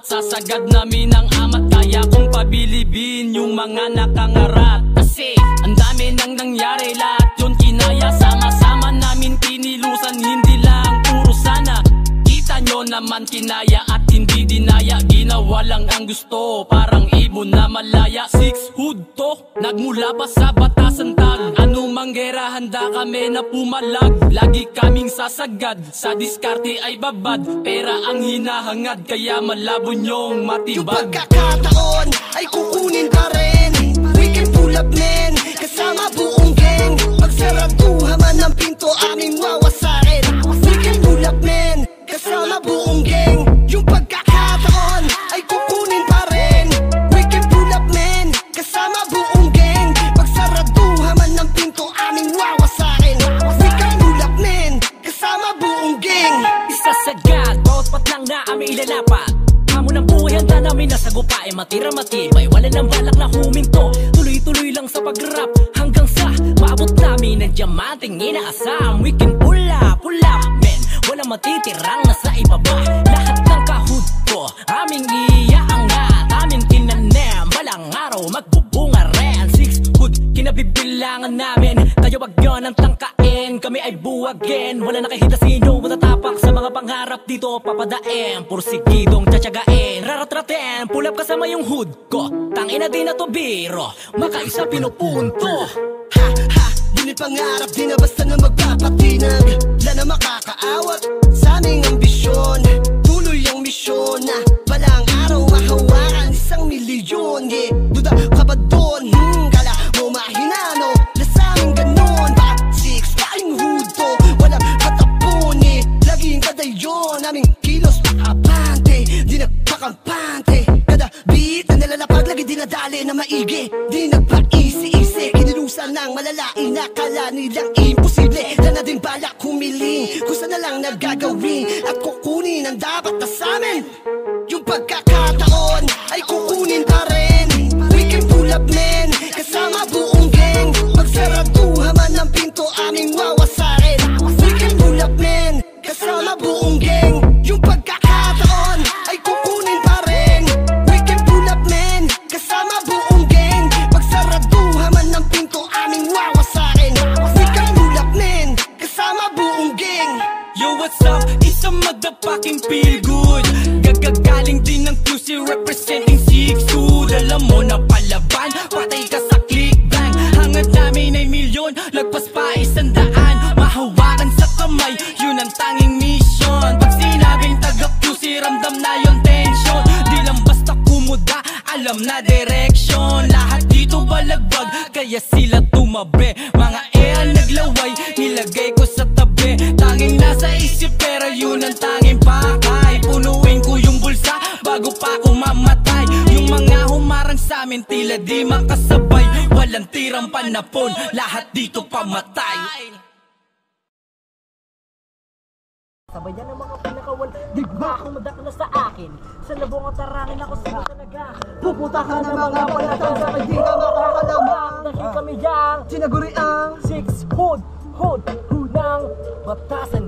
Sasagad namin ang amat, kaya kong pabilibin yung mga nakangarat. Kasi ang dami nang nangyari, lahat yun kinaya. Sama-sama namin kinilusan, hindi lang puro sana. Kita nyo naman kinaya at hindi dinaya. Ginawa lang ang gusto, parang ibon na malaya. Six hood to, nagmula pa sa batasan tag. Anumang gera handa kami na pumalag. Lagi kaming sasagad, sa diskarte ay babad. Pera ang hinahangad, kaya malabo nyong matibag. Yung pagkakataon ay kukunin pa rin. We can pull up men, kasama buong gang. Pagsaratuha man ng pinto, aming wawasakin. We can pull up men, kasama buong gang. Yung pagkakataon ay kukunin pa rin. We can pull up men, kasama buong gang. Pagsaratuha man ng pinto, aming wawasakin. We can pull up men, kasama buong gang. Isasagad, bawat patlang na aming ilalapat. Hamon ng buhay, handa namin na sagupain. Matira matibay, wala nang balak na huminto. Tuloy-tuloy lang sa pag-rap hanggang sa maabot namin ang diamanting inaasam. We can pull up, men. Wala matitirang nasa ibaba. Lahat ng kahud ko, aming iaangat, aming tinanem. Balang araw magbubunga rin. Six hood, kinabibilangan namin. Tayo wag yun ang tangkain, kami ay buwagin. Wala nakahita sino matatapak sa mga pangarap dito papadain. Pursigidong tsatsagain, raratratin. Pull up kasama yung hood ko, tangin na din na to biro. Makaisa pinupunto. Ha ha, di pangarap, di na basta na magpapatinag. Wala na makakaawat sa aming ambisyon. Tuloy ang misyon na balang araw mahawakan 1,000,000. Yeah, duda ka ba doon? Kala mo mahinano, lasaming ganon. Bakit six kaing hood to, walang katapon. Yeah, laging kadayon, aming kilos pakapante. Di nagpakampante, kada beat na nalalapag, lagi dinadali na maigi. Di nagpaisi-isi, kinilusan ng malalain. Nakala nilang imposible, na din balak humiling. Kung saan na lang nagagawin at kukunin ang dapat na samin. Yung pagkakataon ay kukunin pa rin. We can pull up men, kasama buong gang. Pagsaratuha man ng pinto, aming wawasakin. We can pull up men, kasama buong gang. Yung pagkakataon ay kukunin pa rin. We can pull up men, kasama buong gang. Pagsaratuha man ng pinto, aming wawasakin. We can pull up men, kasama buong gang. Yo, what's up? It's a motherfucking feel good. Gagagaling din ng QC representing 6'2". Alam mo na palaban, patay ka sa clickbang. Hangad namin ay milyon, lagpas pa 100. Mahawakan sa kamay, yun ang tanging mission. Pag sinabing taga QC, ramdam na yung tension. Di lang basta kumuda, alam na direction. Lahat dito balagbag, kaya sila tumabi. Mga naglaway, nilagay ko sa tabi. Tanging nasa isip, pero yun ang tanging pakay. Punuin ko yung bulsa, bago pa ako mamatay. Yung mga humarang sa amin, tila di makasabay. Walang tirang panapon, lahat dito pamatay. Sabayan ng mga pinakawan, di ba ako madakla sa akin? Sa labong at tarangin ako sa talaga. Puputa ka ng mga palatang sa hindi ka makakalamang. Dahil kami yang sinaguri ang six hood ng batasan.